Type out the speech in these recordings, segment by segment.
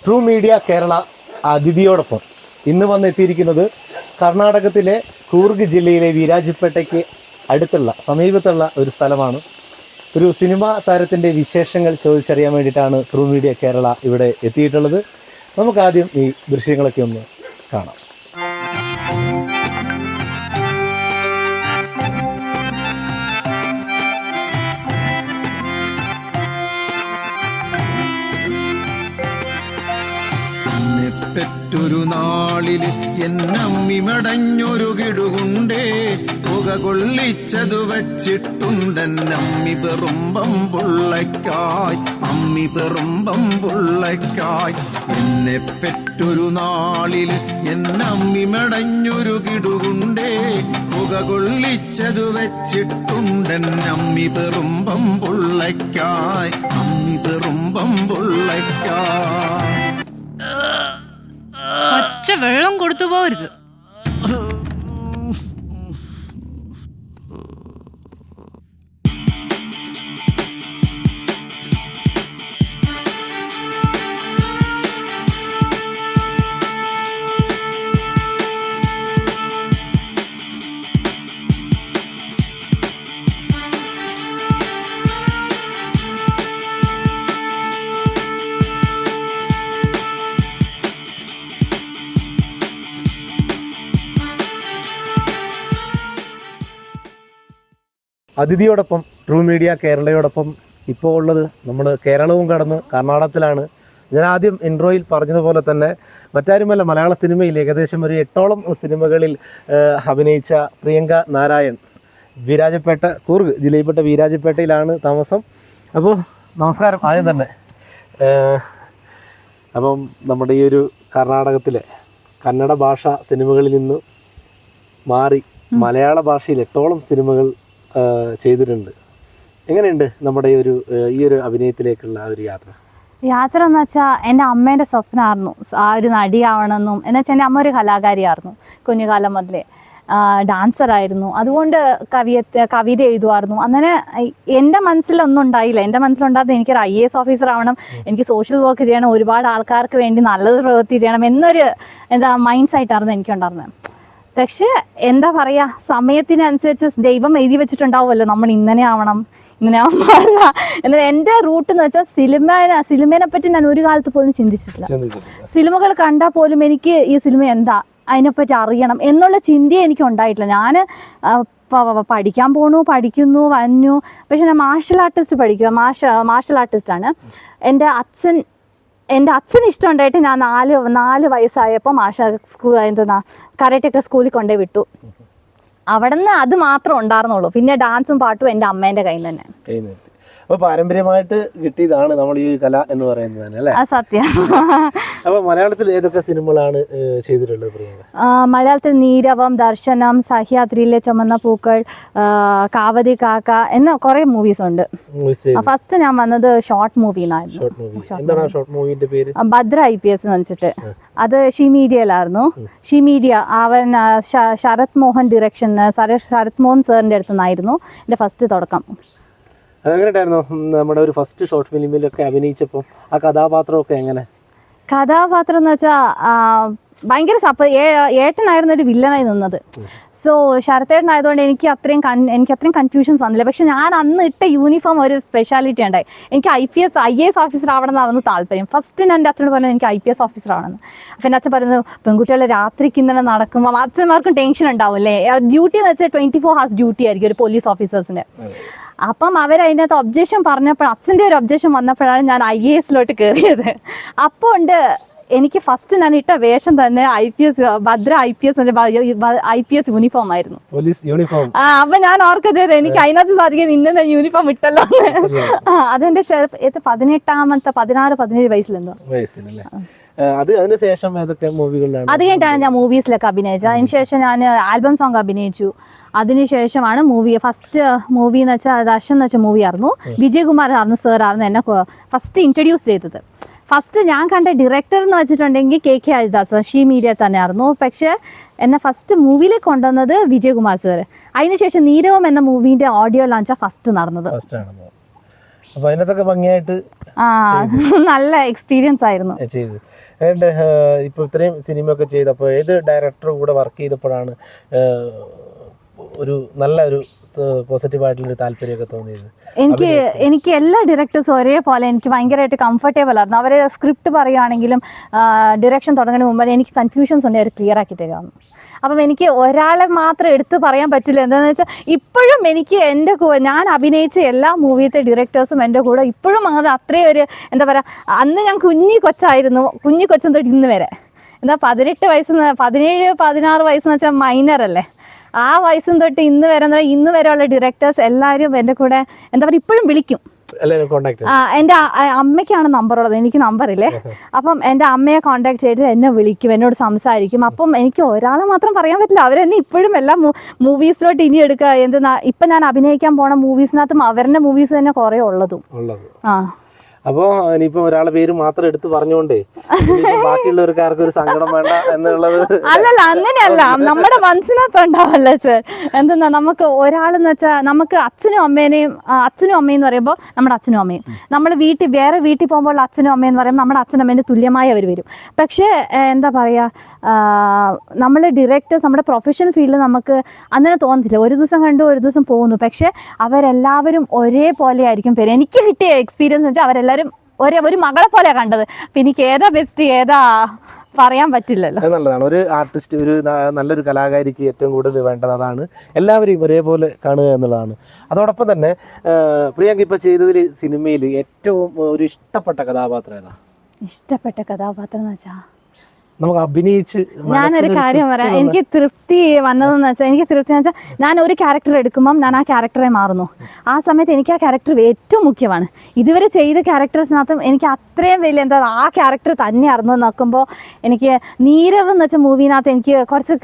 True media Kerala അതിഥിയോടൊപ്പം ഇന്ന് വന്നെത്തിയിരിക്കുന്നത് കർണാടകത്തിലെ കൂർഗ് ജില്ലയിലെ വീരാജ്പേട്ടയ്ക്ക് സമീപത്തുള്ള ഒരു സ്ഥലമാണ്. ഒരു സിനിമാ താരത്തിൻ്റെ വിശേഷങ്ങൾ ചോദിച്ചറിയാൻ വേണ്ടിയിട്ടാണ് ട്രൂ മീഡിയ കേരള ഇവിടെ എത്തിയിട്ടുള്ളത്. നമുക്കാദ്യം ഈ ദൃശ്യങ്ങളൊക്കെ ഒന്ന് കാണാം. പെറ്റൊരു നാളില് എന്നമ്മി മടഞ്ഞൊരു കിടുകുണ്ടേ, പുക കൊള്ളിച്ചതു വച്ചിട്ടുണ്ടെന്നമ്മി പെറുമ്പം പൊള്ളയ്ക്കായ്, അമ്മി പെറുമ്പം പൊള്ളയ്ക്കായ്. എന്നെ പെറ്റൊരു നാളില് എന്നമ്മി മടഞ്ഞൊരു കിടുകുണ്ടേ, പുക കൊള്ളിച്ചതു വച്ചിട്ടുണ്ടെന്നമ്മി പെറുമ്പം പൊള്ളയ്ക്കായ്, അമ്മി പെറുമ്പം പൊള്ളയ്ക്കായ്. പച്ച വെള്ളം കൊടുത്തു പോരുത്. അതിഥിയോടൊപ്പം ട്രൂ മീഡിയ കേരളയോടൊപ്പം ഇപ്പോൾ ഉള്ളത് നമ്മൾ കേരളവും കടന്ന് കർണാടകത്തിലാണ്. ഞാൻ ആദ്യം ഇൻട്രോയിൽ പറഞ്ഞതുപോലെ തന്നെ മറ്റാരുമല്ല, മലയാള സിനിമയിൽ ഏകദേശം ഒരു 8ഓളം സിനിമകളിൽ അഭിനയിച്ച പ്രിയങ്ക നാരായൺ വീരാജ്പേട്ട കൂർഗ് ജില്ലയിൽപ്പെട്ട വീരാജ്പേട്ടയിലാണ് താമസം. അപ്പോൾ നമസ്കാരം ആദ്യം തന്നെ. അപ്പം നമ്മുടെ ഈ ഒരു കർണാടകത്തിലെ കന്നഡ ഭാഷ സിനിമകളിൽ നിന്ന് മാറി മലയാള ഭാഷയിൽ 8ഓളം സിനിമകൾ ചെയ്തിട്ടുണ്ട്. എങ്ങനെയുണ്ട് നമ്മുടെ ഈ ഒരു അഭിനയത്തിലേക്കുള്ള ആ ഒരു യാത്ര എന്ന് വെച്ചാൽ എൻ്റെ അമ്മേൻ്റെ സ്വപ്നമായിരുന്നു ആ ഒരു നടിയാവണമെന്നും. എന്ന് വെച്ചാൽ എൻ്റെ അമ്മ ഒരു കലാകാരിയായിരുന്നു. കുഞ്ഞുകാലം മുതലേ ഡാൻസറായിരുന്നു. അതുകൊണ്ട് കവിത എഴുതുമായിരുന്നു. അങ്ങനെ എൻ്റെ മനസ്സിലൊന്നും ഉണ്ടായില്ല. എൻ്റെ മനസ്സിലുണ്ടായിരുന്നത് എനിക്കൊരു IAS ഓഫീസർ ആവണം, എനിക്ക് സോഷ്യൽ വർക്ക് ചെയ്യണം, ഒരുപാട് ആൾക്കാർക്ക് വേണ്ടി നല്ലത് പ്രവൃത്തി ചെയ്യണം എന്നൊരു മൈൻഡ് സെറ്റായിരുന്നു എനിക്കുണ്ടായിരുന്നത്. പക്ഷേ എന്താ പറയുക, സമയത്തിനനുസരിച്ച് ദൈവം എഴുതി വെച്ചിട്ടുണ്ടാവുമല്ലോ നമ്മൾ ഇങ്ങനെ ആവണം, ഇങ്ങനെ ആവാൻ പാടില്ല. എന്നാൽ എൻ്റെ റൂട്ട് എന്ന് വെച്ചാൽ സിനിമേനെ പറ്റി ഞാൻ ഒരു കാലത്ത് പോലും ചിന്തിച്ചിട്ടില്ല. സിനിമകൾ കണ്ടാൽ പോലും എനിക്ക് ഈ സിനിമ എന്താ അതിനെപ്പറ്റി അറിയണം എന്നുള്ള ചിന്തയെ എനിക്ക് ഉണ്ടായിട്ടില്ല. ഞാൻ പഠിക്കാൻ പഠിക്കുന്നു വന്നു. പക്ഷെ ഞാൻ മാർഷൽ ആർട്ടിസ്റ്റ് പഠിക്കുക, മാർഷൽ ആർട്ടിസ്റ്റാണ്. എൻ്റെ അച്ഛന് ഇഷ്ടമുണ്ടായിട്ട് ഞാൻ 4 വയസ്സായപ്പോൾ കരാട്ടെ സ്കൂളിൽ കൊണ്ടുപോയി വിട്ടു. അവിടെ നിന്ന് അത് മാത്രം ഉണ്ടായിരുന്നുള്ളൂ. പിന്നെ ഡാൻസും പാട്ടും എൻ്റെ അമ്മേൻ്റെ കയ്യിൽ തന്നെ. അപ്പോൾ പാരമ്പര്യമായിട്ട് കിട്ടിയതാണ് നമ്മൾ ഈ കല എന്ന് പറയുന്നത് തന്നെ അല്ലേ? സത്യം. അപ്പോൾ മലയാളത്തിൽ ഏതൊക്കെ സിനിമകളാണ് ചെയ്തിട്ടുള്ളത് പ്രിയങ്ക? മലയാളത്തിൽ നീരവം, ദർശനം, സഹ്യാദ്രിയിലെ ചുമന്ന പൂക്കൾ, കാവതി കാക്ക എന്ന കുറേ മൂവീസ് ഉണ്ട്. ഫസ്റ്റ് ഞാൻ വന്നത് ഷോർട്ട് മൂവിയിലായിരുന്നു. ഭദ്ര IPS എന്ന് വെച്ചിട്ട് അത് ഷീ മീഡിയയിലായിരുന്നു. ഷീ മീഡിയ അവൻ ശരത് മോഹൻ ഡിറക്ഷൻ, ശരത് മോഹൻ സാറിൻ്റെ അടുത്ത് നിന്നായിരുന്നു എൻ്റെ ഫസ്റ്റ് തുടക്കം. അതെങ്ങനെയായിരുന്നു നമ്മുടെ ഒരു ഫസ്റ്റ് ഷോർട്ട് ഫിലിമിലൊക്കെ അഭിനയിച്ചപ്പോൾ ആ കഥാപാത്രമൊക്കെ എങ്ങനെ? കഥാപാത്രം എന്ന് വെച്ചാൽ ഭയങ്കര ഏട്ടനായിരുന്നു ഒരു വില്ലനായി നിന്നത്. സോ ശരത്തേട്ടനായതുകൊണ്ട് എനിക്ക് അത്രയും കൺഫ്യൂഷൻസ് വന്നില്ല. പക്ഷെ ഞാൻ അന്ന് ഇട്ട യൂണിഫോം ഒരു സ്പെഷ്യാലിറ്റി ഉണ്ടായി. എനിക്ക് IAS ഓഫീസർ ആവണമെന്നായിരുന്നു താല്പര്യം. ഫസ്റ്റ് ഞാൻ എൻ്റെ അച്ഛനോട് പറഞ്ഞു എനിക്ക് IPS ഓഫീസർ ആവണമെന്ന്. അപ്പം എൻ്റെ അച്ഛൻ പറയുന്നത് പെൺകുട്ടികളെ രാത്രിക്ക് ഇന്നലെ നടക്കുമ്പോൾ അച്ഛന്മാർക്കും ടെൻഷൻ ഉണ്ടാവില്ലേ. ഡ്യൂട്ടി എന്ന് വെച്ചാൽ 24 hours ഡ്യൂട്ടി ആയിരിക്കും ഒരു പോലീസ് ഓഫീസേഴ്സിൻ്റെ. അപ്പം അവരതിനകത്ത് ഒബ്ജക്ഷൻ പറഞ്ഞപ്പോൾ അച്ഛൻ്റെ ഒരു ഒബ്ജക്ഷൻ വന്നപ്പോഴാണ് ഞാൻ IASലോട്ട് കയറിയത്. അപ്പോൾ ഉണ്ട് എനിക്ക് ഫസ്റ്റ് ഞാൻ ഇട്ട വേഷം തന്നെ ഭദ്ര IPS യൂണിഫോം ആയിരുന്നു. അപ്പൊ ഞാൻ ഓർക്കുന്നത് എനിക്ക് അതിനകത്ത് സാധിക്കും ഇന്ന യൂണിഫോം ഇട്ടല്ലോ. അതെന്റെ 16-17 വയസ്സിലെന്തോ. അത് കഴിഞ്ഞിട്ടാണ് ഞാൻ മൂവീസിലൊക്കെ അഭിനയിച്ചത്. അതിനുശേഷം ഞാൻ ആൽബം സോങ് അഭിനയിച്ചു. അതിനുശേഷമാണ് ഫസ്റ്റ് മൂവി എന്ന് വെച്ചാൽ ദർശൻ എന്ന് വെച്ച മൂവിയായിരുന്നു. വിജയകുമാർ ആയിരുന്നു സാറായിരുന്നു എന്നെ ഫസ്റ്റ് ഇൻട്രൊഡ്യൂസ് ചെയ്തത്. ഫസ്റ്റ് ഞാൻ കണ്ട ഡയറക്ടർ എന്ന് വെച്ചിട്ടുണ്ടെങ്കിൽ KK ഹരിദാസ്, ഷീ മീഡിയ തന്നെയായിരുന്നു. പക്ഷേ എന്നെ ഫസ്റ്റ് മൂവിയിലേക്ക് കൊണ്ടുവന്നത് വിജയകുമാർ സാർ. അതിനുശേഷം നീരവം എന്ന മൂവിൻ്റെ ഓഡിയോ ലോഞ്ചാണ് ഫസ്റ്റ് നടന്നത്. അപ്പൊ അതിനകത്തൊക്കെ ഭംഗിയായിട്ട് നല്ല എക്സ്പീരിയൻസ് ആയിരുന്നു ചെയ്തു. ഇപ്പൊ ഇത്രയും സിനിമയൊക്കെ ചെയ്തപ്പോൾ ഏത് ഡയറക്ടർ കൂടെ വർക്ക് ചെയ്തപ്പോഴാണ് ഒരു നല്ല ഒരു പോസിറ്റീവായിട്ടുള്ളൊരു താല്പര്യമൊക്കെ തോന്നിയത്? എനിക്ക് എല്ലാ ഡയറക്ടേഴ്സും ഒരേപോലെ എനിക്ക് ഭയങ്കരമായിട്ട് കംഫർട്ടബിൾ ആയിരുന്നു. അവർ സ്ക്രിപ്റ്റ് പറയുകയാണെങ്കിലും ഡിറക്ഷൻ തുടങ്ങുന്നതിന് മുമ്പ് എനിക്ക് കൺഫ്യൂഷൻസ് ഉണ്ട്, അവർ ക്ലിയർ ആക്കി തരാമെന്ന്. അപ്പം എനിക്ക് ഒരാളെ മാത്രം എടുത്ത് പറയാൻ പറ്റില്ല. എന്താണെന്ന് വെച്ചാൽ ഇപ്പോഴും എനിക്ക് എൻ്റെ ഞാൻ അഭിനയിച്ച എല്ലാ മൂവിയത്തെ ഡയറക്ടേഴ്സും എൻ്റെ കൂടെ ഇപ്പോഴും അത് അത്രയും ഒരു എന്താ പറയുക, അന്ന് ഞാൻ കുഞ്ഞി കൊച്ചും തൊട്ട് ഇന്ന് വരെ 18 വയസ്സ് 17-16 വയസ്സെന്ന് വെച്ചാൽ മൈനർ അല്ലേ, ആ വയസ്സും തൊട്ട് ഇന്ന് വരെയുള്ള ഡയറക്ടേഴ്സ് എല്ലാവരും എൻ്റെ കൂടെ എന്താ പറയുക ഇപ്പോഴും വിളിക്കും. എൻ്റെ അമ്മയ്ക്കാണ് നമ്പറുള്ളത്, എനിക്ക് നമ്പറില്ലേ. അപ്പം എൻ്റെ അമ്മയെ കോൺടാക്ട് ചെയ്ത് എന്നെ വിളിക്കും, എന്നോട് സംസാരിക്കും. അപ്പം എനിക്ക് ഒരാളെ മാത്രം പറയാൻ പറ്റില്ല, അവരെന്നെ ഇപ്പോഴും എല്ലാ മൂവീസിലോട്ട് ഇനി എടുക്കുക. എന്തെന്നാ ഇപ്പം ഞാൻ അഭിനയിക്കാൻ പോണ മൂവീസിനകത്തും അവരുടെ മൂവീസ് തന്നെ കുറേ ഉള്ളതും. അപ്പോൾ ഇനിയിപ്പോൾ ഒരാളെ പേര് മാത്രം എടുത്ത് പറഞ്ഞുകൊണ്ടേ ബാക്കിയുള്ളവർക്കാർക്ക് ഒരു സങ്കടം വേണ്ട എന്നുള്ളത് അല്ലല്ല, അങ്ങനെയല്ല, നമ്മുടെ മനസ്സിനകത്തുണ്ടാവല്ലേ സർ. എന്തെന്നാ നമുക്ക് ഒരാളെന്ന് വെച്ചാൽ നമുക്ക് അച്ഛനും അമ്മയും എന്ന് പറയുമ്പോൾ നമ്മുടെ അച്ഛനും അമ്മയും, നമ്മൾ വേറെ വീട്ടിൽ പോകുമ്പോൾ അച്ഛനും അമ്മയും എന്ന് പറയുമ്പോൾ നമ്മുടെ അച്ഛനും അമ്മേൻ്റെ തുല്യമായി അവർ വരും. പക്ഷേ എന്താ പറയുക, നമ്മൾ ഡയറക്ടേഴ്സ് നമ്മുടെ പ്രൊഫഷണൽ ഫീൽഡിൽ നമുക്ക് അങ്ങനെ തോന്നത്തില്ല. ഒരു ദിവസം കണ്ടു ഒരു ദിവസം പോകുന്നു, പക്ഷേ അവരെല്ലാവരും ഒരേപോലെ ആയിരിക്കും പേര്. എനിക്ക് കിട്ടിയ എക്സ്പീരിയൻസ് വെച്ചാൽ അവരെല്ലാവരും ഒരു മകളെ പോലെയാണ് കണ്ടത്. അപ്പം എനിക്ക് ഏതാ ബെസ്റ്റ് ഏതാ പറയാൻ പറ്റില്ലല്ലോ. നല്ലതാണ്, ഒരു ആർട്ടിസ്റ്റ് ഒരു നല്ലൊരു കലാകാരിക്ക് ഏറ്റവും കൂടുതൽ വേണ്ടത് അതാണ്, എല്ലാവരെയും ഒരേപോലെ കാണുക എന്നുള്ളതാണ്. അതോടൊപ്പം തന്നെ പ്രിയങ്ക ഇപ്പോൾ ചെയ്തതിൽ സിനിമയിൽ ഏറ്റവും ഒരു ഇഷ്ടപ്പെട്ട കഥാപാത്രം ഏതാ? ഇഷ്ടപ്പെട്ട കഥാപാത്രം എന്ന് വെച്ചാൽ നമുക്ക് അഭിനയിച്ച് ഞാനൊരു കാര്യം പറയാം, എനിക്ക് തൃപ്തി വന്നതെന്ന് വെച്ചാൽ ഞാൻ ഒരു ക്യാരക്ടർ എടുക്കുമ്പം ഞാൻ ആ ക്യാരക്ടറെ മാറുന്നു. ആ സമയത്ത് എനിക്ക് ആ ക്യാരക്ടർ ഏറ്റവും മുഖ്യമാണ്. ഇതുവരെ ചെയ്ത ക്യാരക്ടേഴ്സിനകത്തും എനിക്ക് അത്രയും വലിയ ആ ക്യാരക്ടർ തന്നെയായിരുന്നു നോക്കുമ്പോൾ എനിക്ക് നീരവ് എന്ന് വെച്ച മൂവിനകത്ത് എനിക്ക് കുറച്ച്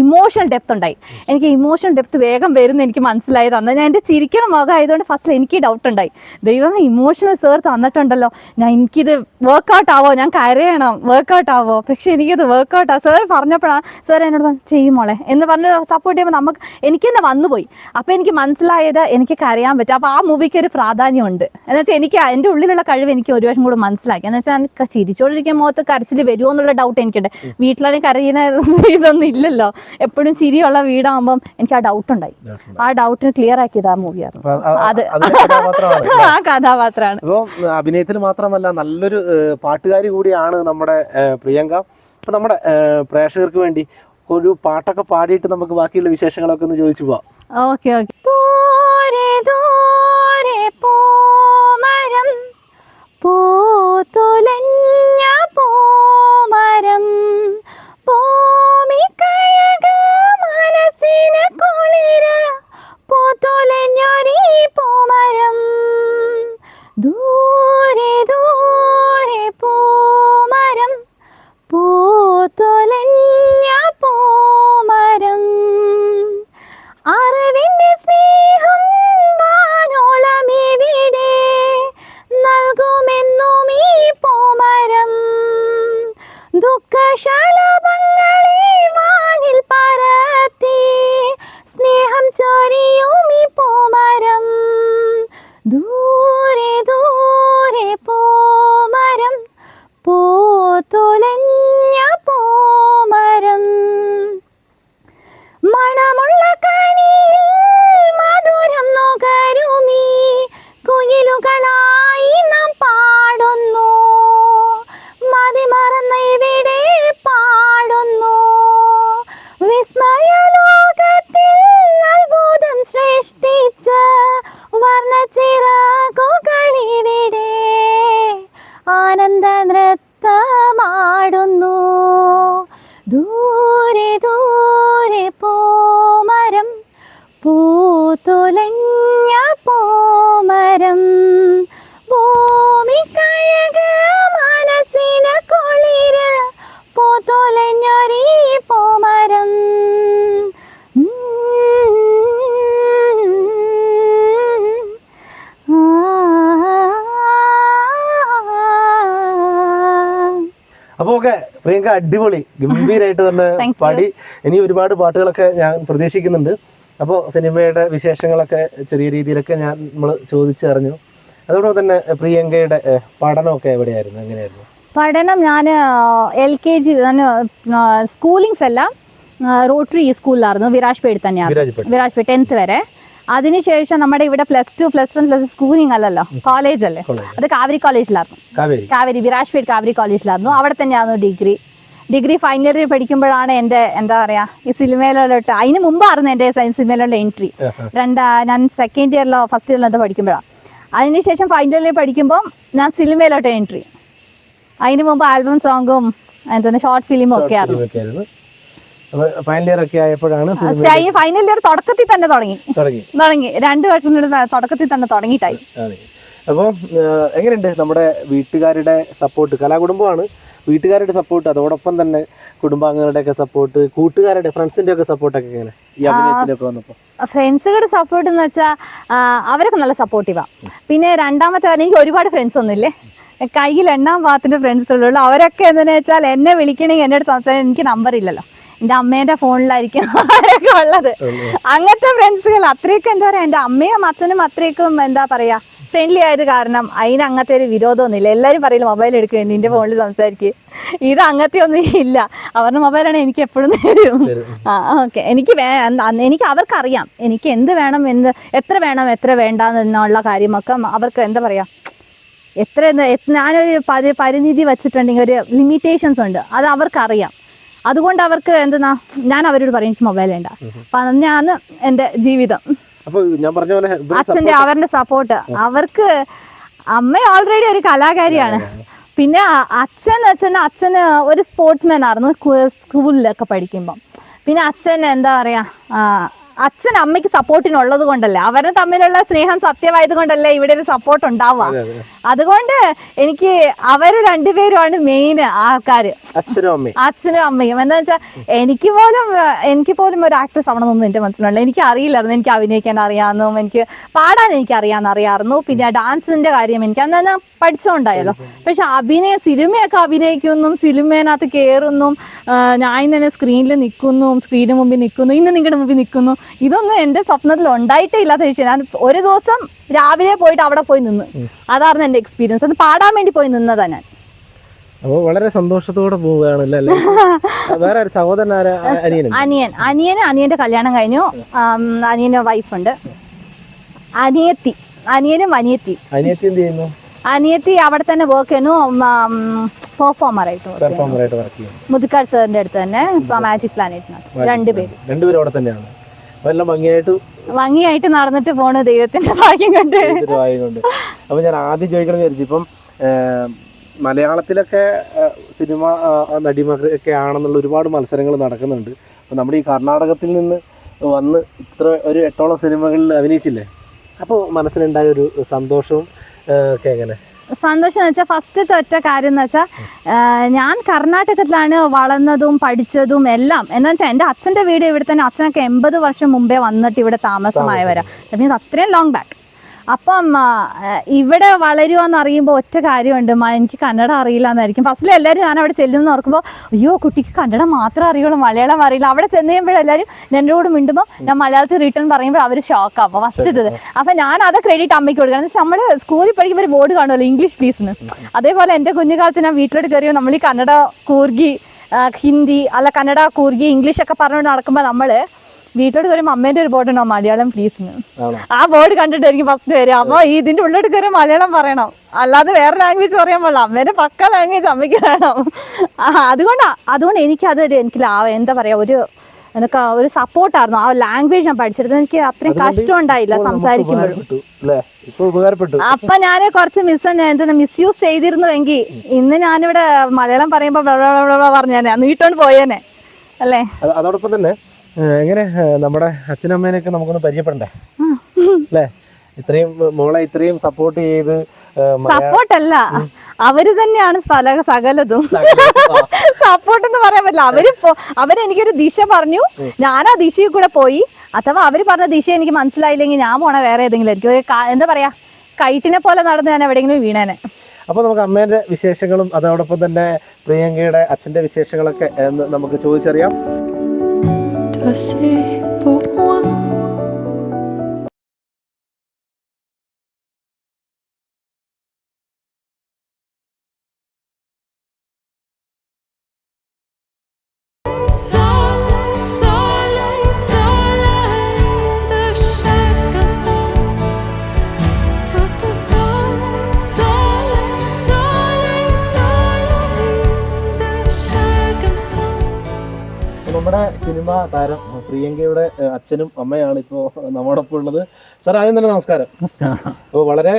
ഇമോഷണൽ ഡെപ്ത് ഉണ്ടായി. എനിക്ക് ഇമോഷണൽ ഡെപ്ത് വേഗം വരുമെന്ന് എനിക്ക് മനസ്സിലായത് അന്ന്. ഞാൻ എൻ്റെ ചിരിക്കണ മുഖം ആയതുകൊണ്ട് ഫസ്റ്റിൽ എനിക്ക് ഡൗട്ട് ഉണ്ടായി, ദൈവമേ ഇമോഷണൽ സേർ തന്നിട്ടുണ്ടല്ലോ, എനിക്കിത് വർക്കൗട്ട് ആവോ, ഞാൻ കരയണം, വർക്കൗട്ട് ആവോ. പക്ഷെ എനിക്കത് വർക്കൗട്ടാണ്. സാർ പറഞ്ഞപ്പോഴാണ് സാർ എന്നോട് ചെയ്യുമോളെ എന്ന് പറഞ്ഞ് സപ്പോർട്ട് ചെയ്യുമ്പോൾ എനിക്ക് തന്നെ വന്നുപോയി. അപ്പോൾ എനിക്ക് മനസ്സിലായത് എനിക്ക് കരയാൻ പറ്റും. അപ്പോൾ ആ മൂവിക്ക് ഒരു പ്രാധാന്യമുണ്ട്. എന്ന് വെച്ചാൽ എനിക്ക് എൻ്റെ ഉള്ളിലുള്ള കഴിവ് എനിക്ക് ഒരു വശം കൂടെ മനസ്സിലാക്കി. എന്ന് വെച്ചാൽ എനിക്ക് ചിരിച്ചോണ്ടിരിക്കുന്ന മുഖത്ത് കരച്ചിൽ വരുമോ എന്നുള്ള ഡൗട്ട് എനിക്കുണ്ട്. വീട്ടിലാണെങ്കിൽ കരയുന്ന ഇതൊന്നും ഇല്ലല്ലോ, എപ്പോഴും ചിരിയുള്ള വീടാകുമ്പം എനിക്ക് ആ ഡൗട്ട് ഉണ്ടായി. ആ ഡൗട്ടിന് ക്ലിയർ ആക്കിയത് ആ മൂവിയായിരുന്നു. അത് ആ കഥാപാത്രമാണ്. ഇപ്പോൾ അഭിനയത്തിൽ മാത്രമല്ല നല്ലൊരു പാട്ടുകാരി കൂടിയാണ് നമ്മുടെ പ്രിയങ്ക. അപ്പോൾ നമ്മുടെ പ്രേക്ഷകർക്ക് വേണ്ടി ഒരു പാട്ടൊക്കെ പാടിയിട്ട് നമുക്ക് ബാക്കിയുള്ള വിശേഷങ്ങളൊക്കെ ഒന്ന് ചോദിച്ചു പോവാം. Okay okay. ദൂരെ ദൂരെ പൂമരം പൂത്തുലഞ്ഞ പൂമരം ഭൂമിക്കഴക മനസ്സിന് കുളിര് പൂത്തുലഞ്ഞൊരീ പൂമരം ദൂരെ ദൂരെ പൂമരം പൂത്തുലഞ്ഞ പൂമരം അറിവിന്റെ സ്നേഹം വാനോളമെവിടെ നൽകുമെന്നും ഈ പൂമരം ദുഃഖശലഭങ്ങളെ വാനിൽ പരത്തി സ്നേഹം ചൊരിയും ഈ പൂമരം ദൂരെ ദൂരെ പൂമരം പൂത്തുലഞ്ഞ പൂമരം മണമുള്ള കനിയിൽ മധുരം നുകരുമീ കുയിലുകളായി നാം പാടുന്നു മതിമറന്ന ഇവിടെ പാടുന്നു വിസ്മയലോകത്തിൽ അത്ഭുതം സൃഷ്ടിച്ച വർണ്ണച്ചിറകുകളിവിടെ ആനന്ദ നൃത്തമാടുന്നു ദൂരെ ദൂരെ പൂമരം പൂത്തുലഞ്ഞ പൂമരം ഭൂമിക്കഴക മനസ്സിന് കുളിര് പൂത്തുലഞ്ഞൊരീ പൂമരം അപ്പോൾ ഓക്കെ പ്രിയങ്ക അടിപൊളി ഗംഭീരമായിട്ട് തന്നെ പാടി. ഇനി ഒരുപാട് പാട്ടുകളൊക്കെ ഞാൻ പ്രതീക്ഷിക്കുന്നുണ്ട്. അപ്പോൾ സിനിമയുടെ വിശേഷങ്ങളൊക്കെ ചെറിയ രീതിയിലൊക്കെ നമ്മൾ ചോദിച്ചറിഞ്ഞു. അതോടൊപ്പം തന്നെ പ്രിയങ്കയുടെ പഠനമൊക്കെ എവിടെയായിരുന്നു, എങ്ങനെയായിരുന്നു? പഠനം ഞാൻ LKG സ്കൂളിങ്സ് എല്ലാം റോട്ടറി സ്കൂളിലായിരുന്നു, വിരാജ്പേട്ട് തന്നെയാണ്. വിരാജ്പേട്ട് 10th വരെ. അതിനുശേഷം നമ്മുടെ ഇവിടെ +2, +1, സ്കൂളിംഗ് അല്ലല്ലോ, കോളേജ് അല്ലേ, അത് കാവേരി കോളേജിലായിരുന്നു. കാവേരി വിരാജ്പേട്ട് കാവേരി കോളേജിലായിരുന്നു. അവിടെ തന്നെയായിരുന്നു ഡിഗ്രി ഫൈനൽ ഇയർ പഠിക്കുമ്പോഴാണ് എൻ്റെ എന്താ പറയുക ഈ സിനിമയിലോട്ട്, അതിന് മുമ്പായിരുന്നു എൻ്റെ സിനിമയിലുള്ള എൻട്രി. ഞാൻ 2nd ഇയറിലോ 1st ഇയറിലോ എന്തോ പഠിക്കുമ്പോഴാണ്. അതിനുശേഷം ഫൈനൽ ഇയർ പഠിക്കുമ്പോൾ ഞാൻ സിനിമയിലോട്ട് എൻട്രി. അതിന് മുമ്പ് ആൽബം സോങ്ങും എന്താണ് ഷോർട്ട് ഫിലിമും ഒക്കെ ആയിരുന്നു. ഫൈനൽ ഇയർ ഒക്കെ ആയപ്പോഴാണ് ഫൈനൽ ഇയർ തുടക്കത്തിൽ തന്നെ തുടങ്ങി 2 വർഷത്തിനുള്ളിൽ തുടക്കത്തിൽ തന്നെ തുടങ്ങിയിട്ടായി. അപ്പോൾ എങ്ങനെയുണ്ട് നമ്മുടെ വീട്ടുകാരുടെ സപ്പോർട്ട്? കലാകുടുംബമാണ്, വീട്ടുകാരുടെ സപ്പോർട്ട്, അതോടൊപ്പം തന്നെ കുടുംബാംഗങ്ങളുടെയൊക്കെ സപ്പോർട്ട്, കൂട്ടുകാരുടെ ഫ്രണ്ട്സിന്റെ ഒക്കെ സപ്പോർട്ടൊക്കെ എങ്ങനെ ഈ അഭിനയത്തിലൊക്കെ വന്നപ്പോൾ? ഫ്രണ്ട്സുകളുടെ സപ്പോർട്ട് എന്ന് വെച്ചാൽ അവരൊക്കെ നല്ല സപ്പോർട്ടീവാണ്. പിന്നെ രണ്ടാമത്തെ കാര്യം, എനിക്ക് ഒരുപാട് ഫ്രണ്ട്സ് ഒന്നുമില്ലേ, കയ്യിൽ എണ്ണാൻ പാകത്തിന്റെ ഫ്രണ്ട്സ് ഉള്ളൂ. അവരൊക്കെ എന്താണെന്ന് വെച്ചാൽ എന്നെ വിളിക്കണമെങ്കിൽ എൻ്റെ അടുത്ത് സംസാരിക്കാൻ എനിക്ക് നമ്പർ ഇല്ലല്ലോ, എൻ്റെ അമ്മേൻ്റെ ഫോണിലായിരിക്കും അവരൊക്കെ ഉള്ളത്. അങ്ങനത്തെ ഫ്രണ്ട്സുകൾ അത്രയൊക്കെ എന്താ പറയുക, എൻ്റെ അമ്മയും അച്ഛനും അത്രയ്ക്കും എന്താ പറയുക ഫ്രണ്ട്ലി ആയത് കാരണം അതിന് അങ്ങനത്തെ ഒരു വിരോധമൊന്നുമില്ല. എല്ലാവരും പറയില്ല മൊബൈൽ എടുക്കുക, നിൻ്റെ ഫോണിൽ സംസാരിക്കുക, ഇത് അങ്ങനത്തെ ഒന്നും ഇല്ല. അവരുടെ മൊബൈലാണ് എനിക്ക് എപ്പോഴും തരും. ഓക്കെ, എനിക്ക് അവർക്കറിയാം എനിക്ക് എന്ത് വേണം, എത്ര വേണം എത്ര വേണ്ട എന്നുള്ള കാര്യമൊക്കെ അവർക്ക് എന്താ പറയുക, ഞാനൊരു പരിമിതി വച്ചിട്ടുണ്ടെങ്കിൽ ഒരു ലിമിറ്റേഷൻസ് ഉണ്ട്, അത് അവർക്കറിയാം. അതുകൊണ്ട് അവർക്ക് എന്തെന്നാ ഞാൻ അവരോട് പറയും എനിക്ക് മൊബൈൽ വേണ്ട, പറഞ്ഞാണ് എൻ്റെ ജീവിതം. അവരുടെ സപ്പോർട്ട്, അവർക്ക് അമ്മ ഓൾറെഡി ഒരു കലാകാരിയാണ്. പിന്നെ അച്ഛന് ഒരു സ്പോർട്സ്മാൻ ആയിരുന്നു സ്കൂളിലൊക്കെ പഠിക്കുമ്പം. പിന്നെ അച്ഛൻ എന്താ പറയാ, അച്ഛൻ അമ്മയ്ക്ക് സപ്പോർട്ടിനുള്ളത് കൊണ്ടല്ലേ, അവരെ തമ്മിലുള്ള സ്നേഹം സത്യമായത് കൊണ്ടല്ലേ ഇവിടെ ഒരു സപ്പോർട്ട് ഉണ്ടാവുക. അതുകൊണ്ട് എനിക്ക് അവർ രണ്ടുപേരുമാണ് മെയിൻ ആൾക്കാർ, അച്ഛനും അമ്മയും. എന്താ വെച്ചാൽ എനിക്ക് പോലും ഒരു ആക്ട്രസ് ആവണമെന്നൊന്നും എൻ്റെ മനസ്സിലുണ്ട്. എനിക്ക് അറിയില്ലായിരുന്നു, എനിക്ക് അഭിനയിക്കാൻ അറിയാമെന്നും എനിക്ക് പാടാൻ എനിക്ക് അറിയാമായിരുന്നു. പിന്നെ ഡാൻസിന്റെ കാര്യം എനിക്ക് അന്ന് ഞാൻ പഠിച്ചോണ്ടായല്ലോ. പക്ഷെ സിനിമയൊക്കെ അഭിനയിക്കുന്നും സിനിമേനകത്ത് കയറുന്നും ഞാൻ തന്നെ സ്ക്രീനിൽ നിൽക്കുന്നു, സ്ക്രീനിന് മുമ്പിൽ നിൽക്കുന്നു, ഇന്ന് നിങ്ങളുടെ മുമ്പിൽ നിൽക്കുന്നു, ഇതൊന്നും എൻ്റെ സ്വപ്നത്തിൽ ഉണ്ടായിട്ടേ ഇല്ലാത്ത വിഷയം. ഞാൻ ഒരു ദിവസം രാവിലെ പോയിട്ട് അവിടെ പോയി നിന്ന്, അതായിരുന്നു എൻ്റെ എക്സ്പീരിയൻസ്. അത് പാടാൻ വേണ്ടി പോയി നിന്നതാ ഞാൻ. അപ്പോൾ വളരെ സന്തോഷത്തോടെ പോവുകയാണല്ലേ. വേറെ ഒരു സഹോദരൻ അനിയന്റെ കല്യാണം കഴിഞ്ഞു, അനിയന്റെ വൈഫുണ്ട്. അനിയനും അനിയത്തി എന്ത് ചെയ്യുന്നു? അനിയത്തി അവിടെ തന്നെ വർക്ക് ചെയ്യുന്നു, പെർഫോമറായിട്ട് മുതുക്കാട് സാറിന്റെ അടുത്ത് തന്നെ മാജിക് പ്ലാനറ്റിനകത്ത്. രണ്ടുപേരും അവിടെ തന്നെയാണ്. ഭംഗിയായിട്ട് നടന്നിട്ട് പോണു, ദൈവത്തിന്റെ ഭാഗ്യം കൊണ്ട്. അപ്പൊ ഞാൻ ആദ്യം ചോദിക്കണം വിചാരിച്ചു, ഇപ്പം മലയാളത്തിലൊക്കെ സിനിമ നടിമാരൊക്കെ ആണെന്നുള്ള ഒരുപാട് മത്സരങ്ങൾ നടക്കുന്നുണ്ട്. അപ്പം നമ്മുടെ ഈ കർണാടകത്തിൽ നിന്ന് വന്ന് ഇത്ര ഒരു 8ഓളം സിനിമകളിൽ അഭിനയിച്ചില്ലേ, അപ്പോൾ മനസ്സിലുണ്ടായ ഒരു സന്തോഷവും ഒക്കെ എങ്ങനെ? സന്തോഷം എന്ന് വെച്ചാൽ ഫസ്റ്റത്തെ ഒറ്റ കാര്യം എന്ന് വെച്ചാൽ ഞാൻ കർണാടകത്തിലാണ് വളർന്നതും പഠിച്ചതും എല്ലാം. എന്താ വെച്ചാൽ എൻ്റെ അച്ഛൻ്റെ വീട് ഇവിടെ തന്നെ, അച്ഛനൊക്കെ 80 വർഷം മുമ്പേ വന്നിട്ട് ഇവിടെ താമസമായവരാ, മീൻസ് അത്രയും ലോങ് ബാക്ക്. അപ്പം ഇവിടെ വളരുകയെന്ന് അറിയുമ്പോൾ ഒറ്റ കാര്യമുണ്ട്, എനിക്ക് കന്നഡ അറിയില്ല എന്നായിരിക്കും ഫസ്റ്റിൽ എല്ലാവരും. ഞാൻ അവിടെ ചെല്ലുന്ന ഓർക്കുമ്പോൾ അയ്യോ കുട്ടിക്ക് കന്നഡ മാത്രമേ അറിയുള്ളൂ, മലയാളം അറിയില്ല. അവിടെ ചെന്ന് കഴിയുമ്പോഴെല്ലാവരും എന്നോട് മിണ്ടുമ്പോൾ ഞാൻ മലയാളത്തിൽ റിട്ടേൺ പറയുമ്പോൾ അവർ ഷോക്കാവും ഫസ്റ്റത്. അപ്പം ഞാൻ അത് ക്രെഡിറ്റ് അമ്മയ്ക്ക് കൊടുക്കണം. നമ്മൾ സ്കൂളിൽ പഠിക്കുമ്പോൾ ഒരു ബോർഡ് കാണുമല്ലോ ഇംഗ്ലീഷ് പ്ലീസിന്, അതേപോലെ എൻ്റെ കുഞ്ഞുകാലത്ത് ഞാൻ വീട്ടിലോട്ട് കയറിയോ നമ്മൾ ഈ കന്നഡ കൂർഗി ഹിന്ദി അല്ല കന്നഡ കൂർഗി ഇംഗ്ലീഷൊക്കെ പറഞ്ഞുകൊണ്ട് നടക്കുമ്പോൾ നമ്മൾ വീട്ടിലോട്ട് കയറുമ്പോൾ അമ്മേൻ്റെ ഒരു ബോർഡ് ഉണ്ടോ മലയാളം പ്ലീസിന്, ആ ബോർഡ് കണ്ടിട്ട് എനിക്ക് ഫസ്റ്റ് വരും. അപ്പോൾ ഇതിൻ്റെ ഉള്ളിലോട്ട് കയറി മലയാളം പറയണം, അല്ലാതെ വേറെ ലാംഗ്വേജ് പറയാൻ പാടില്ല. അമ്മേൻ്റെ പക്ക ലാംഗ്വേജ് അമ്മയ്ക്ക് വേണം. അതുകൊണ്ട് എനിക്കതൊരു എന്താ പറയുക, ഒരു സപ്പോർട്ടായിരുന്നു. ആ ലാംഗ്വേജ് ഞാൻ പഠിച്ചെടുത്തത് എനിക്ക് അത്രയും കഷ്ടം ഉണ്ടായില്ല സംസാരിക്കുമ്പോഴും. അപ്പൊ ഞാൻ കുറച്ച് മിസ്യൂസ് ചെയ്തിരുന്നുവെങ്കിൽ ഇന്ന് ഞാനിവിടെ മലയാളം പറയുമ്പോൾ പറഞ്ഞേനെ, നീട്ടോണ്ട് പോയേനെ അല്ലേ. അതോടൊപ്പം തന്നെ എങ്ങനെ നമ്മുടെ അച്ഛനമ്മേനെയൊക്കെ നമുക്കൊന്ന് പരിചയപ്പെടണ്ടേ അല്ലേ? ഇത്രയും സപ്പോർട്ട് ചെയ്ത്, സപ്പോർട്ടല്ല അവര് തന്നെയാണ് സകലതും. സപ്പോർട്ട് എന്ന് പറയാൻ പറ്റില്ല. അവരെനിക്കൊരു ദിശ പറഞ്ഞു, ഞാൻ ആ ദിശയിൽ കൂടെ പോയി. അഥവാ അവര് പറഞ്ഞ ദിശ എനിക്ക് മനസ്സിലായില്ലെങ്കിൽ ഞാൻ പോണ വേറെ ഏതെങ്കിലും ആയിരിക്കും. എന്താ പറയാ, കൈറ്റിനെ പോലെ നടന്ന് ഞാൻ എവിടെയെങ്കിലും വീണേനെ. അപ്പോൾ നമുക്ക് അമ്മേൻ്റെ വിശേഷങ്ങളും അതോടൊപ്പം തന്നെ പ്രിയങ്കയുടെ അച്ഛൻ്റെ വിശേഷങ്ങളൊക്കെ നമുക്ക് ചോദിച്ചറിയാം. C'est pour moi. നമ്മുടെ സിനിമാ താരം പ്രിയങ്കയുടെ അച്ഛനും അമ്മയാണ് ഇപ്പോൾ നമ്മോടൊപ്പം ഉള്ളത്. സാർ ആദ്യം തന്നെ നമസ്കാരം. അപ്പോൾ വളരെ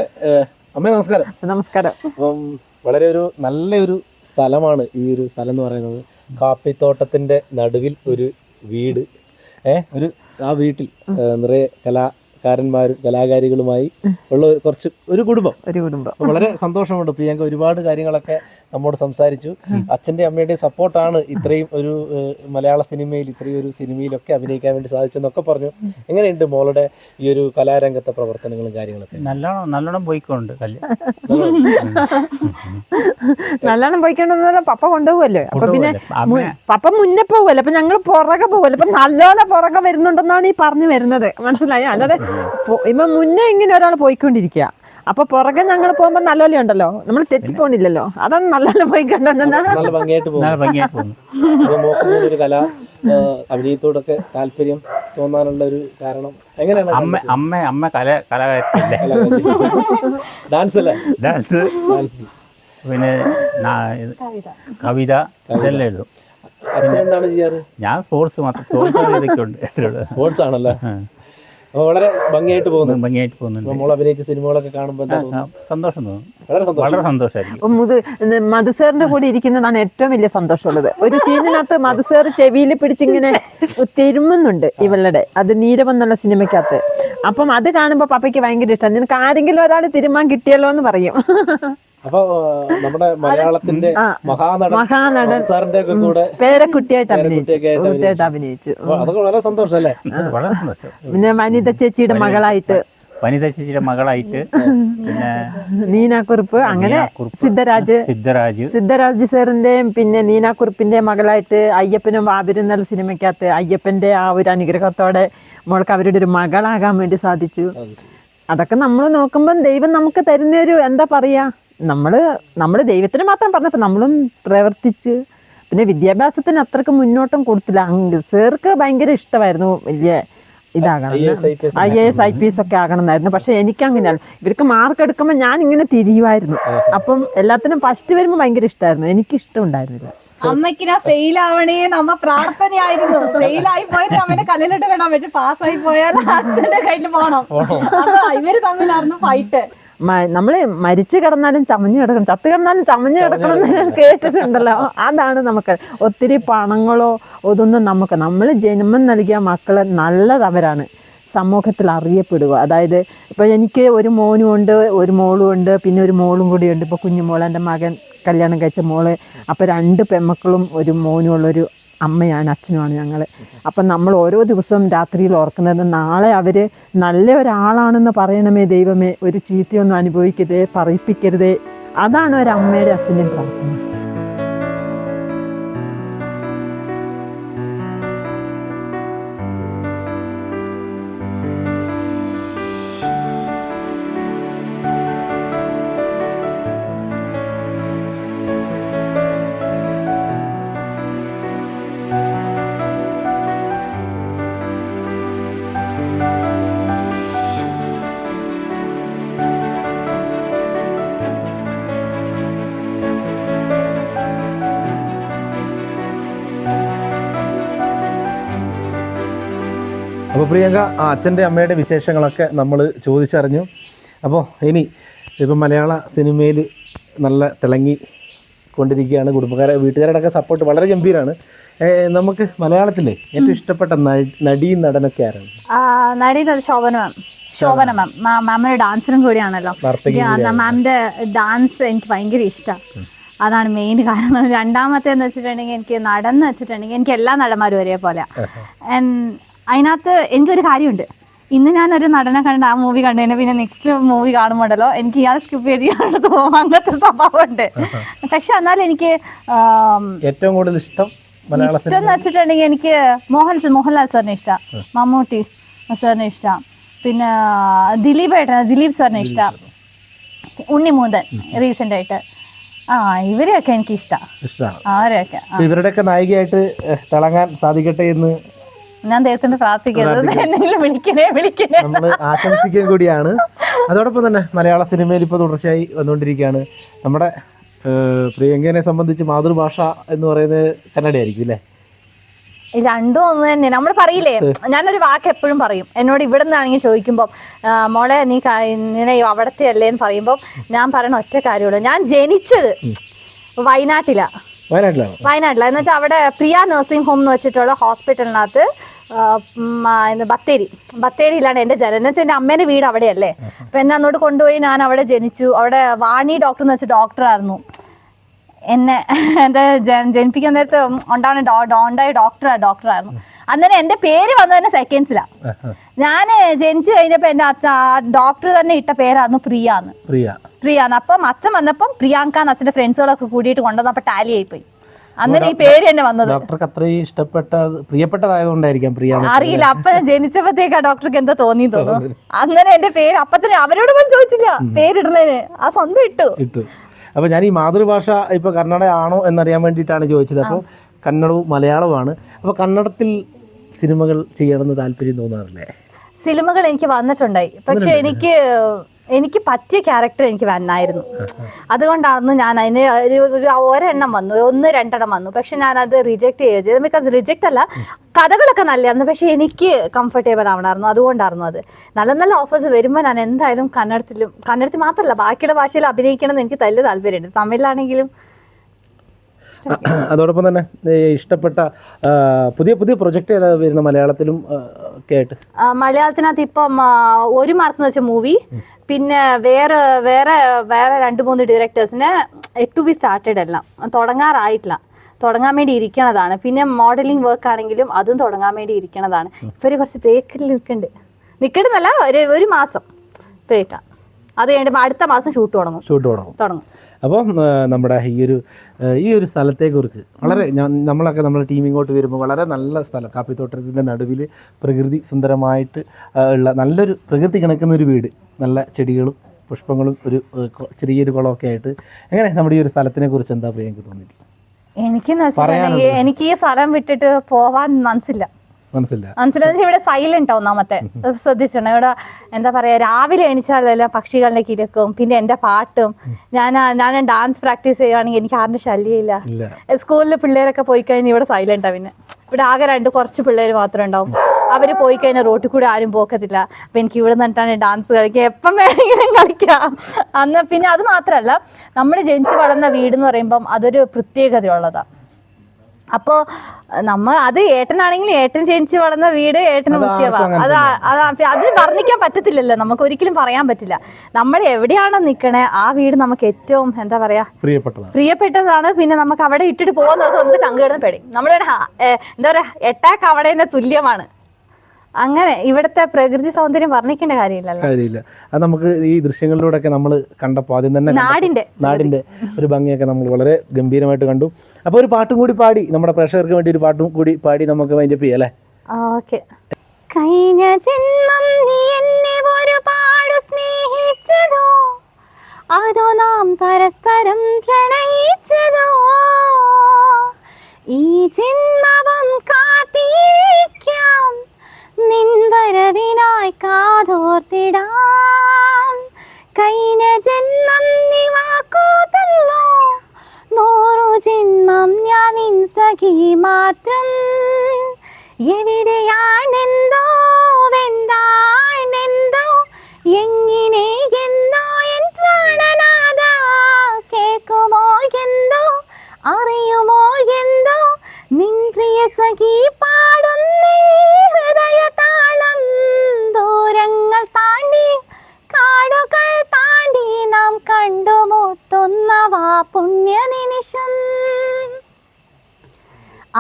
അമ്മ നമസ്കാരം. നമസ്കാരം. അപ്പം വളരെ നല്ലൊരു സ്ഥലമാണ് ഈ ഒരു സ്ഥലം എന്ന് പറയുന്നത്. കാപ്പിത്തോട്ടത്തിന്റെ നടുവിൽ ഒരു വീട്, ആ വീട്ടിൽ നിറയെ കലാകാരന്മാരും കലാകാരികളുമായി ഉള്ള ഒരു കുടുംബം. വളരെ സന്തോഷമുണ്ട്. പ്രിയങ്ക ഒരുപാട് കാര്യങ്ങളൊക്കെ നമ്മോട് സംസാരിച്ചു. അച്ഛൻ്റെ അമ്മയുടെ സപ്പോർട്ടാണ് ഇത്രയും ഒരു മലയാള സിനിമയിൽ ഇത്രയും ഒരു സിനിമയിലൊക്കെ അഭിനയിക്കാൻ വേണ്ടി സാധിച്ചെന്നൊക്കെ പറഞ്ഞു. എങ്ങനെയുണ്ട് മോളുടെ ഈ ഒരു കലാരംഗത്തെ പ്രവർത്തനങ്ങളും കാര്യങ്ങളൊക്കെ? നല്ലോണം പോയിക്കൊണ്ട് നല്ലോണം പോയിക്കൊണ്ടെന്ന് പപ്പ കൊണ്ടുപോകുമല്ലോ. അപ്പൊ പിന്നെ പപ്പ മുന്നേ പോകുമല്ലോ, അപ്പൊ ഞങ്ങൾ പുറകെ പോകുമല്ലോ. അപ്പൊ നല്ലോണം പുറകെ വരുന്നുണ്ടെന്നാണ് ഈ പറഞ്ഞു വരുന്നത്, മനസ്സിലായോ? അല്ലാതെ ഇപ്പൊ മുന്നേ ഇങ്ങനെ ഒരാൾ പോയിക്കൊണ്ടിരിക്കുക, അപ്പൊ പുറകെ ഞങ്ങൾ പോകുമ്പോ നല്ലോല ഉണ്ടല്ലോ, നമ്മൾ തെറ്റിപ്പോണില്ലല്ലോ. അതാണ് നല്ലോണം പോയി കല അഭിനയത്തോടൊക്കെ താല്പര്യം തോന്നാനുള്ള ഒരു കാരണം എങ്ങനെയാണ്? അമ്മ കലാകാരല്ലേ, ഡാൻസ് അല്ലേ? ഡാൻസ്, പിന്നെ കവിത ഇതെല്ലാം എഴുതും. അച്ഛൻ എന്താണ് ചെയ്യാറ്? ഞാൻ സ്പോർട്സ് മാത്രം, ഇതൊക്കെ ഉണ്ട്. സ്പോർട്സ് ആണല്ലേ? വളരെ ഭംഗിയായിട്ട് പോകുന്നുണ്ട്. നമ്മൾ അഭിനയിച്ച സിനിമകളൊക്കെ കാണുമ്പോൾ സന്തോഷം തോന്നും, വളരെ സന്തോഷമായിരിക്കും. മധുസാറിന്റെ കൂടെ ഇരിക്കുന്നതാണ് ഏറ്റവും വലിയ സന്തോഷമുള്ളത്. ഒരു സീനിനകത്ത് മധുസാർ ചെവിയിൽ പിടിച്ചിങ്ങനെ തിരുമുന്നുണ്ട് ഇവളുടെ, അത് നീരവെന്നുള്ള സിനിമയ്ക്കകത്ത്. അപ്പം അത് കാണുമ്പോ പപ്പയ്ക്ക് ഭയങ്കര ഇഷ്ടമാണ്. നിനക്ക് ആരെങ്കിലും ഒരാൾ തിരുമാൻ കിട്ടിയല്ലോ എന്ന് പറയും. അപ്പൊ നമ്മുടെ മലയാളത്തിന്റെ മഹാനടൻ സാറിന്റെ ഒക്കെ കൂടെ പേരക്കുട്ടിയായിട്ട് അഭിനയിച്ചു. അതൊക്കെ വളരെ സന്തോഷല്ലേ? പിന്നെ വനിത ചേച്ചിയുടെ മകളായിട്ട് പിന്നെ നീനാക്കുറുപ്പ്, അങ്ങനെ സിദ്ധരാജ് സാറിന്റെയും പിന്നെ നീനാക്കുറുപ്പിന്റെയും മകളായിട്ട് അയ്യപ്പനും വാതിരും എന്നുള്ള സിനിമയ്ക്കകത്ത് അയ്യപ്പന്റെ ആ ഒരു അനുഗ്രഹത്തോടെ മോൾക്ക് അവരുടെ ഒരു മകളാകാൻ വേണ്ടി സാധിച്ചു. അതൊക്കെ നമ്മൾ നോക്കുമ്പോൾ ദൈവം നമുക്ക് തരുന്നൊരു എന്താ പറയാ, നമ്മള് ദൈവത്തിന് മാത്രം പറഞ്ഞപ്പോൾ നമ്മളും പ്രവർത്തിച്ച്. പിന്നെ വിദ്യാഭ്യാസത്തിന് അത്രക്ക് മുന്നോട്ടും കൊടുത്തില്ല. സാർക്ക് ഭയങ്കര ഇഷ്ടമായിരുന്നു വലിയ ഇതാകണം, IAS IPS ഒക്കെ ആകണമെന്നായിരുന്നു. പക്ഷെ എനിക്കങ്ങനെയല്ല. ഇവർക്ക് മാർക്ക് എടുക്കുമ്പോൾ ഞാൻ ഇങ്ങനെ തിരിയുമായിരുന്നു. അപ്പം എല്ലാത്തിനും ഫസ്റ്റ് വരുമ്പോൾ ഭയങ്കര ഇഷ്ടമായിരുന്നു, എനിക്കിഷ്ടം ഉണ്ടായിരുന്നില്ല. അമ്മയ്ക്ക് ഫെയിൽ ആവണേ നമ്മ പ്രാർത്ഥനയായിരുന്നു. ഫെയിലായി പോയത് അമ്മേനെ കല്ലിലിട്ട് കിടാൻ പറ്റും, പാസ്സായി പോയാൽ അച്ഛന്റെ കയ്യിൽ പോകണം. അപ്പൊ ഇവര് തമ്മിലായിരുന്നു ഫൈറ്റ്. നമ്മള് മരിച്ചു കിടന്നാലും ചമഞ്ഞു കിടക്കണം, ചത്തു കിടന്നാലും ചമഞ്ഞു കിടക്കണം എന്ന് കേട്ടിട്ടുണ്ടല്ലോ. അതാണ് നമുക്ക്. ഒത്തിരി പണങ്ങളോ ഇതൊന്നും നമ്മൾ ജന്മം നൽകിയ മക്കള് നല്ലതവരാണ്, സമൂഹത്തിൽ അറിയപ്പെടുക. അതായത് ഇപ്പോൾ എനിക്ക് ഒരു മോനും ഉണ്ട്, ഒരു മോളും ഉണ്ട്, പിന്നെ ഒരു മോളും കൂടി ഉണ്ട്. ഇപ്പോൾ കുഞ്ഞുമോൾ, എൻ്റെ മകൻ കല്യാണം കഴിച്ച മോള്. അപ്പോൾ 2 പെൺമക്കളും ഒരു മോനും ഉള്ളൊരു അമ്മയാണ്, അച്ഛനുമാണ് ഞങ്ങൾ. അപ്പം നമ്മൾ ഓരോ ദിവസവും രാത്രിയിൽ ഓർക്കുന്നത് നാളെ അവർ നല്ല ഒരാളാണെന്ന് പറയണമേ ദൈവമേ, ഒരു ചീത്തയൊന്നും അനുഭവിക്കരുതേ, പറയിപ്പിക്കരുതേ. അതാണ് ഒരമ്മയുടെ അച്ഛൻ്റെയും പ്രാർത്ഥന. അപ്പോൾ പ്രിയങ്ക, അച്ഛൻ്റെ അമ്മയുടെ വിശേഷങ്ങളൊക്കെ നമ്മൾ ചോദിച്ചറിഞ്ഞു. അപ്പോൾ ഇനി ഇപ്പം മലയാള സിനിമയിൽ നല്ല തിളങ്ങി കൊണ്ടിരിക്കുകയാണ്. വീട്ടുകാരുടെ ഒക്കെ സപ്പോർട്ട് വളരെ ഗംഭീരമാണ്. നമുക്ക് മലയാളത്തിലെ ഏറ്റവും ഇഷ്ടപ്പെട്ട നടിയും നടനൊക്കെ ആരാണ്? നടി ശോഭന മാമിന്റെ ഡാൻസറും കൂടിയാണല്ലോ. മാമിന്റെ ഡാൻസ് എനിക്ക് ഭയങ്കര ഇഷ്ടമാണ്. അതാണ് മെയിൻ കാരണം. രണ്ടാമത്തെ എന്ന് വെച്ചിട്ടുണ്ടെങ്കിൽ എനിക്ക് നടന്ന് വെച്ചിട്ടുണ്ടെങ്കിൽ എനിക്ക് എല്ലാ നടന്മാരും ഒരേപോലെ. അതിനകത്ത് എനിക്കൊരു കാര്യമുണ്ട്, ഇന്ന് ഞാനൊരു നടനെ കണ്ട ആ മൂവി കണ്ടതിന് പിന്നെ നെക്സ്റ്റ് മൂവി കാണുമ്പോഴല്ലോ എനിക്ക് ഇയാൾ സ്കിപ്പ് ചെയ്യാനാണ് തോന്നുന്നു, അങ്ങനത്തെ സ്വഭാവമുണ്ട്. പക്ഷെ എന്നാലും എനിക്ക് ഏറ്റവും കൂടുതൽ ഇഷ്ടം എന്ന് വെച്ചിട്ടുണ്ടെങ്കിൽ എനിക്ക് മോഹൻലാൽ സാറിനെ ഇഷ്ടം, മമ്മൂട്ടി സാറിനെ ഇഷ്ടം, പിന്നെ ദിലീപ് സാറിനെ ഇഷ്ടം, ഉണ്ണിമൂന്തൻ റീസെന്റ് ആയിട്ട്. ഇവരെയൊക്കെ എനിക്ക് ഇഷ്ടമാണ്. അവരെയൊക്കെ ഇവരുടെയൊക്കെ നായികയായിട്ട് തിളങ്ങാൻ സാധിക്കട്ടെ എന്ന് ഞാൻ ദൈവത്തിന് പ്രാർത്ഥിക്കുന്നത്, നമ്മൾ ആശംസിക്കുക കൂടിയാണ്. അതോടൊപ്പം തന്നെ മലയാള സിനിമയിൽ ഇപ്പോൾ തുടർച്ചയായി വന്നുകൊണ്ടിരിക്കുകയാണ്. നമ്മുടെ പ്രിയങ്കനെ സംബന്ധിച്ച് മാതൃഭാഷ എന്ന് പറയുന്നത് കന്നഡയായിരിക്കും അല്ലേ? രണ്ടും ഒന്ന് തന്നെ. നമ്മൾ പറയില്ലേ, ഞാനൊരു വാക്ക് എപ്പോഴും പറയും, എന്നോട് ഇവിടെ നിന്നാണെങ്കിൽ ചോദിക്കുമ്പോൾ മോളെ നീ ഇങ്ങനെ അവിടത്തെ അല്ലേ എന്ന് പറയുമ്പോൾ ഞാൻ പറയുന്ന ഒറ്റ കാര്യമുള്ളൂ, ഞാൻ ജനിച്ചത് വയനാട്ടിലാണ്. എന്ന് വെച്ചാൽ അവിടെ പ്രിയ നഴ്സിംഗ് ഹോം എന്ന് വെച്ചിട്ടുള്ള ഹോസ്പിറ്റലിനകത്ത് ബത്തേരിയിലാണ് എൻ്റെ ജനനം. എന്ന് വെച്ചാൽ എൻ്റെ അമ്മേൻ്റെ വീട് അവിടെയല്ലേ. അപ്പം എന്നെ അന്നോട്ട് കൊണ്ടുപോയി, ഞാൻ അവിടെ ജനിച്ചു. അവിടെ വാണി ഡോക്ടർ എന്ന് വെച്ചാൽ ഡോക്ടറായിരുന്നു എന്നെ ജനിപ്പിക്കാൻ നേരത്ത് ഉണ്ടായ ഡോക്ടറായിരുന്നു. അന്നേരം എൻ്റെ പേര് വന്നത് തന്നെ സെക്കൻഡ്സിലാണ്. ഞാൻ ജനിച്ചു കഴിഞ്ഞപ്പോൾ എൻ്റെ ഡോക്ടർ തന്നെ ഇട്ട പേരായിരുന്നു പ്രിയാന്ന്. അപ്പം അച്ഛൻ വന്നപ്പം പ്രിയാങ്ക അച്ഛൻ്റെ ഫ്രണ്ട്സുകളൊക്കെ കൂടിയിട്ട് കൊണ്ടുവന്നപ്പോൾ ടാലി ആയിപ്പോയി. അന്നേരം ഈ പേര് തന്നെ വന്നത്. ഡോക്ടർക്ക് അത്രയും പ്രിയപ്പെട്ടതായതുകൊണ്ടായിരിക്കാം പ്രിയ. അറിയില്ല, അപ്പൊ ജനിച്ചപ്പോഴത്തേക്ക് ആ ഡോക്ടർക്ക് എന്താ തോന്നിയെന്ന് തോന്നുന്നു. അങ്ങനെ എന്റെ പേര് അപ്പത്തന്നെ അവരോട് പോലും ചോദിച്ചില്ല പേരിടുന്നതിന്, ആ സ്വന്തം ഇട്ടു. അപ്പോൾ ഞാൻ ഈ മാതൃഭാഷ ഇപ്പോൾ കന്നഡ ആണോ എന്നറിയാൻ വേണ്ടിയിട്ടാണ് ചോദിച്ചത്. അപ്പോൾ കന്നഡവും മലയാളവുമാണ്. അപ്പോൾ കന്നഡത്തിൽ സിനിമകൾ ചെയ്യണമെന്ന് താല്പര്യം തോന്നാറില്ലേ? സിനിമകൾ എനിക്ക് വന്നിട്ടുണ്ടായി, പക്ഷെ എനിക്ക് പറ്റിയ ക്യാരക്ടർ എനിക്ക് വന്നായിരുന്നു. അതുകൊണ്ടാണ് ഞാൻ അതിന് ഒരെണ്ണം വന്നു, 1-2 വന്നു. പക്ഷെ ഞാനത് റിജക്റ്റ് ചെയ്തത്. ബിക്കോസ് റിജക്റ്റ് അല്ല, കഥകളൊക്കെ നല്ലതായിരുന്നു, പക്ഷെ എനിക്ക് കംഫർട്ടബിൾ ആവണമായിരുന്നു. അതുകൊണ്ടായിരുന്നു അത്. നല്ല നല്ല ഓഫേഴ്സ് വരുമ്പോൾ ഞാൻ എന്തായാലും കന്നഡത്തിൽ മാത്രമല്ല ബാക്കിയുള്ള ഭാഷയിൽ അഭിനയിക്കണം എന്ന് എനിക്ക് നല്ല താല്പര്യമുണ്ട്, തമിഴിലാണെങ്കിലും. അതോടൊപ്പം തന്നെ ഇഷ്ടപ്പെട്ട പുതിയ പ്രൊജക്ട് ഏതാ വരുന്ന മലയാളത്തിലും ഒക്കെ ആയിട്ട്? മലയാളത്തിനകത്ത് ഇപ്പം 1 മാർക്ക് എന്ന് വെച്ച മൂവി, പിന്നെ വേറെ 2-3 ഡയറക്ടേഴ്സിന് ടു ബി സ്റ്റാർട്ടഡ്, എല്ലാം തുടങ്ങാൻ വേണ്ടി ഇരിക്കണതാണ്. പിന്നെ മോഡലിംഗ് വർക്ക് ആണെങ്കിലും അതും തുടങ്ങാൻ വേണ്ടി ഇരിക്കണതാണ്. ഇവര് കുറച്ച് ബ്രേക്കിൽ നിൽക്കണമെന്നല്ല, ഒരു മാസം ബ്രേക്കാണ്. അത് കഴിഞ്ഞിട്ട് അടുത്ത മാസം ഷൂട്ട് തുടങ്ങും. അപ്പം നമ്മുടെ ഈ ഒരു സ്ഥലത്തെക്കുറിച്ച് വളരെ നമ്മളൊക്കെ നമ്മുടെ ടീം ഇങ്ങോട്ട് വരുമ്പോൾ വളരെ നല്ല സ്ഥലം, കാപ്പിത്തോട്ടത്തിൻ്റെ നടുവിൽ പ്രകൃതി സുന്ദരമായിട്ട് ഉള്ള നല്ലൊരു പ്രകൃതി കിണക്കുന്ന ഒരു വീട്, നല്ല ചെടികളും പുഷ്പങ്ങളും ഒരു ചെറിയൊരു കുളമൊക്കെ ആയിട്ട്. എങ്ങനെ നമ്മുടെ ഈ ഒരു സ്ഥലത്തിനെ കുറിച്ച് എന്താ പ്രിയങ്കയ്ക്ക് തോന്നിയിട്ട്? എനിക്ക് ഈ സ്ഥലം വിട്ടിട്ട് പോവാൻ മനസ്സില്ല. ഇവിടെ സൈലന്റ് ഒന്നാമത്തെ ശ്രദ്ധിച്ചിട്ടുണ്ട്. ഇവിടെ എന്താ പറയാ, രാവിലെ എണീച്ചാലെല്ലാം പക്ഷികളുടെ കിരക്കും, പിന്നെ എന്റെ പാട്ടും. ഞാൻ ഡാൻസ് പ്രാക്ടീസ് ചെയ്യുകയാണെങ്കിൽ എനിക്ക് ആരുടെ ശല്യമില്ല. സ്കൂളിൽ പിള്ളേരൊക്കെ പോയി കഴിഞ്ഞാൽ ഇവിടെ സൈലന്റാ. പിന്നെ ഇവിടെ ആകെ കുറച്ച് പിള്ളേർ മാത്രമേ ഉണ്ടാവും. അവര് പോയി കഴിഞ്ഞാൽ റോട്ടിൽ കൂടെ ആരും പോക്കത്തില്ല. അപ്പൊ എനിക്ക് ഇവിടെ നിന്നിട്ടാണ് ഡാൻസ് കളിക്കുക, എപ്പം വേണമെങ്കിലും കളിക്കാം. പിന്നെ അത് മാത്രമല്ല, നമ്മൾ ജനിച്ചു വളർന്ന വീട് എന്ന് പറയുമ്പം അതൊരു പ്രത്യേകതയുള്ളതാണ്. അപ്പോൾ അത് ഏട്ടനാണെങ്കിലും ഏട്ടൻ ജനിച്ച് വളർന്ന വീട് ഏട്ടന് മുഖ്യമാണ്. അത് വർണ്ണിക്കാൻ പറ്റത്തില്ലല്ലോ, നമുക്ക് ഒരിക്കലും പറയാൻ പറ്റില്ല. നമ്മൾ എവിടെയാണോ നിൽക്കണേ ആ വീട് നമുക്ക് ഏറ്റവും എന്താ പറയാ പ്രിയപ്പെട്ടതാണ്. പിന്നെ നമുക്ക് അവിടെ ഇട്ടിട്ട് പോകുന്നത് നമുക്ക് ചങ്കേടുന്ന പേടി. നമ്മളിവിടെ എന്താ പറയാ, അറ്റാക്ക് അവിടെ തന്നെ തുല്യമാണ്. അങ്ങനെ ഇവിടുത്തെ പ്രകൃതി സൗന്ദര്യം വർണ്ണിക്കേണ്ട കാര്യമില്ല. അത് നമുക്ക് ഈ ദൃശ്യങ്ങളിലൂടെ ഒക്കെ നമ്മൾ കണ്ടപ്പോൾ ആദ്യം തന്നെ നാടിന്റെ ഒരു ഭംഗിയൊക്കെ നമ്മൾ വളരെ ഗംഭീരമായിട്ട് കണ്ടു. അപ്പോൾ ഒരു പാട്ടും കൂടി പാടി നമ്മുടെ പ്രേക്ഷകർക്ക് വേണ്ടി ഒരു പാട്ടും കൂടി പാടി നമുക്ക് വൈൻഡപ്പ് ചെയ്യാം അല്ലേ? ഓക്കെ. കഴിഞ്ഞ ജന്മം നീ എന്നെ ഒരുപാട് സ്നേഹിച്ചതോ, അതോ നാം പരസ്പരം പ്രണയിച്ചതോ, ഈ ജന്മം കാത്തിരിക്കാം, നിൻ വരവിനായി കാതോർത്തിടാം. കഴിഞ്ഞ ജന്മം നീ വാക്കു തന്നോ, 100 ജന്മം ഞാൻ നിൻ സഖി മാത്രം. എവിടെയാണെന്തോ എന്താണെന്തോ എങ്ങനെ എന്നോ എൻ പ്രാണനാഥ, കേൾക്കുമോ എന്തോ അറിയുമോ എന്തോ നിൻ പ്രിയ സഖി പാടുന്നേ ഹൃദയതാളം. ദൂരങ്ങൾ താണ്ടി കാടുകൾ താണ്ടി നാം കണ്ടുമുട്ടുന്നവാ പുണ്യ നിമിഷം.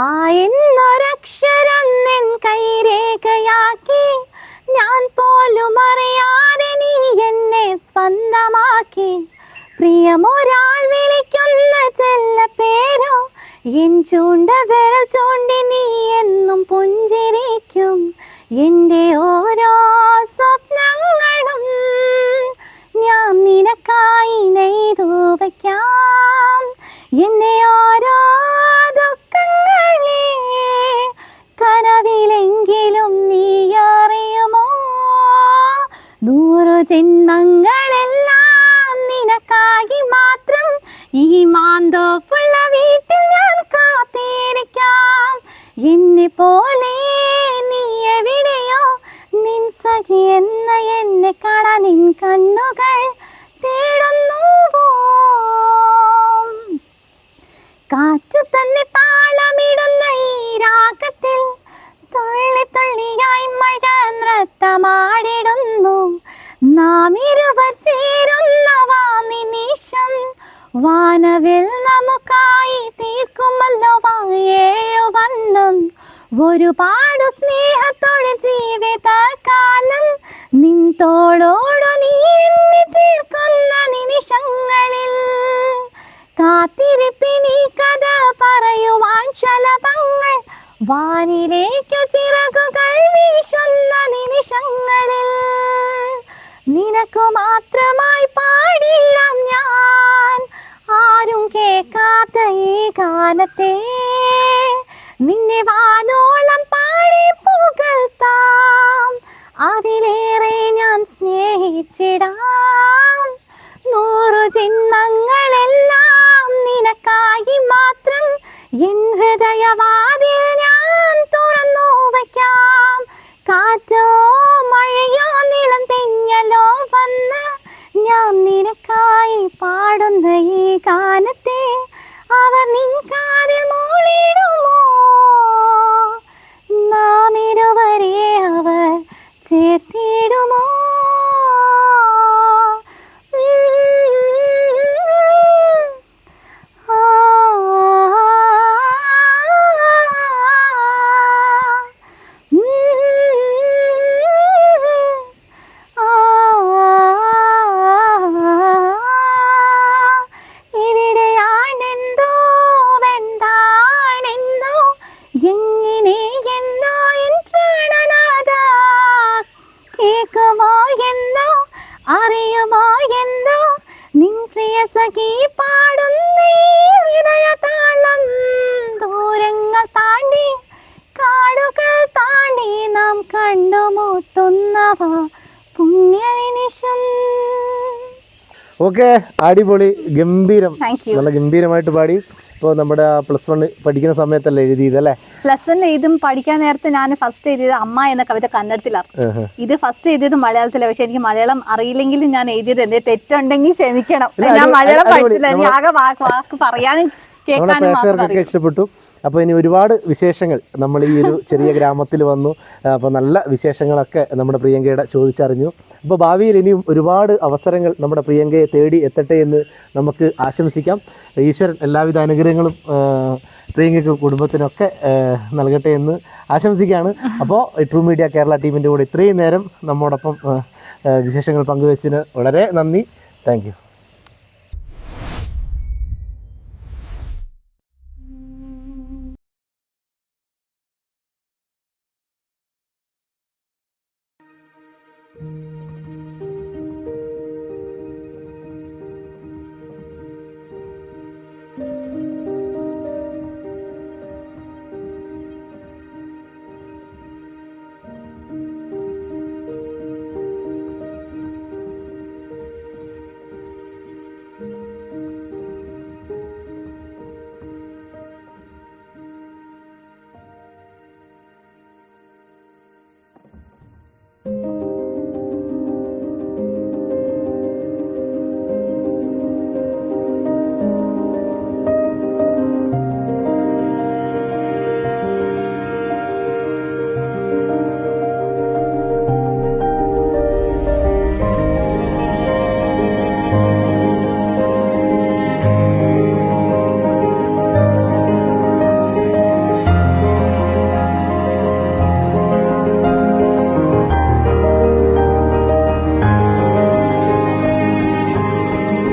ആ എന്നൊരക്ഷരം നിൻ കൈരേഖയാക്കി, ഞാൻ പോലും അറിയാതെ നീ എന്നെ സ്വന്തമാക്കി. പ്രിയമൊരാൾ വിളിക്കുന്ന ചെല്ല പേരോ, എൻ ചൂണ്ട വിരൽ ചൂണ്ടി നീ എന്നും പുഞ്ചിരിക്കും. എൻ്റെ ഓരോ സ്വപ്നങ്ങളും ഞാൻ നിനക്കായി നെയ്തു വയ്ക്കാം. എന്നെ ഓരോ ദുഃഖങ്ങളെ കനവിലെങ്കിലും നീ അറിയുമോ, 100 ജന്മങ്ങളെല്ലാം നിനക്കായി മാത്രം. ഈ മാന്തോപ്പുള്ള വീട്ടിൽ ഞാൻ കാത്തിരിക്കാം. എന്നെ നിന്നെ പോലെ നീ എവിടെയോ നിൻ സഖി എന്ന എന്നെ കാണാൻ നിൻ കണ്ണുകൾ തേടുന്നുവോ കാറ്റു തന്നെ താളമിടുന്ന ഈ രാഗത്തിൽ തുള്ളി തുള്ളിയായി മഴ നൃത്തമാടിടുന്നു നാം ഇരുവർ ചേരുന്ന നിമിഷം വാനവിൽ നമുക്കായി തീർക്കുമല്ലോ ഏഴു വണ്ണം ഒരുപാട് സ്നേഹത്തോടെ ജീവിതകാലം നിൻ തോളോടു നീ എന്നെ തീർക്കുന്ന നിമിഷങ്ങളിൽ കാത്തിരിപ്പിനി കഥ പറയുവാൻ ശലഭങ്ങൾ വാനിലേക്കു ചിറകുകൾ വീശുന്ന നിമിഷങ്ങളിൽ നിനക്കു മാത്രമായി പാടിടാം ഞാൻ ആരും കേൾക്കാത്ത ഈ ഗാനത്തെ നിന്നെ വാനോളം പാടി പുകഴ്ത്താം അതിലേറെ ഞാൻ സ്നേഹിച്ചിടാം 100 ജന്മങ്ങളെല്ലാം നിനക്കായി മാത്രം എൻ ഹൃദയവാതിൽ ഞാൻ തുറന്നു വയ്ക്കാം കാറ്റോ മഴയോ നിളം തെന്നലോ വന്ന് ഞാൻ നിനക്കായി പാടുന്ന ഈ ഗാനത്തെ അവർ നിൻ കാതിൽ മൂളിടുമോ നാം ഇരുവരെ അവർ ചേർത്തിടുമോ അറിയുമോ എന്തോ നിൻ പ്രിയ സഖി പാടുന്നേ ഹൃദയതാളം ദൂരങ്ങൾ താണ്ടി കാടുകൾ താണ്ടി നാം കണ്ടുമുട്ടുന്നവ പുണ്യ നിമിഷം. ഓക്കെ, അടിപൊളി, ഗംഭീരം, താങ്ക് യു. നല്ല ഗംഭീരമായിട്ട് പാടി. ഇപ്പോൾ നമ്മുടെ +1 പഠിക്കുന്ന സമയത്തല്ലേ എഴുതിയതല്ലേ? +1 ഇതും പഠിക്കാൻ നേരത്തെ ഞാൻ ഫസ്റ്റ് എഴുതിയത് അമ്മ എന്ന കവിത കന്നഡത്തിലാണ്. ഇത് ഫസ്റ്റ് എഴുതിയത് മലയാളത്തിലാണ്. പക്ഷെ എനിക്ക് മലയാളം അറിയില്ലെങ്കിലും ഞാൻ എഴുതിയത് എന്തെങ്കിലും തെറ്റുണ്ടെങ്കിൽ ക്ഷമിക്കണം. ഞാൻ മലയാളം പഠിച്ചില്ല, എനിക്ക് ആകെ വാക്ക് പറയാനും കേൾക്കാനും മാത്രം ഇഷ്ടപ്പെട്ടു. അപ്പോൾ ഇനി ഒരുപാട് വിശേഷങ്ങൾ നമ്മൾ ഈ ഒരു ചെറിയ ഗ്രാമത്തിൽ വന്നു. അപ്പോൾ നല്ല വിശേഷങ്ങളൊക്കെ നമ്മുടെ പ്രിയങ്കയുടെ ചോദിച്ചറിഞ്ഞു. അപ്പോൾ ഭാവിയിൽ ഇനിയും ഒരുപാട് അവസരങ്ങൾ നമ്മുടെ പ്രിയങ്കയെ തേടി എത്തട്ടെ എന്ന് നമുക്ക് ആശംസിക്കാം. ഈശ്വരൻ എല്ലാവിധ അനുഗ്രഹങ്ങളും പ്രിയങ്കയ്ക്ക് കുടുംബത്തിനൊക്കെ നൽകട്ടെ എന്ന് ആശംസിക്കുകയാണ്. അപ്പോൾ ട്രൂ മീഡിയ കേരള ടീമിൻ്റെ കൂടെ ഇത്രയും നേരം നമ്മോടൊപ്പം വിശേഷങ്ങൾ പങ്കുവച്ചതിന് വളരെ നന്ദി. Thank you.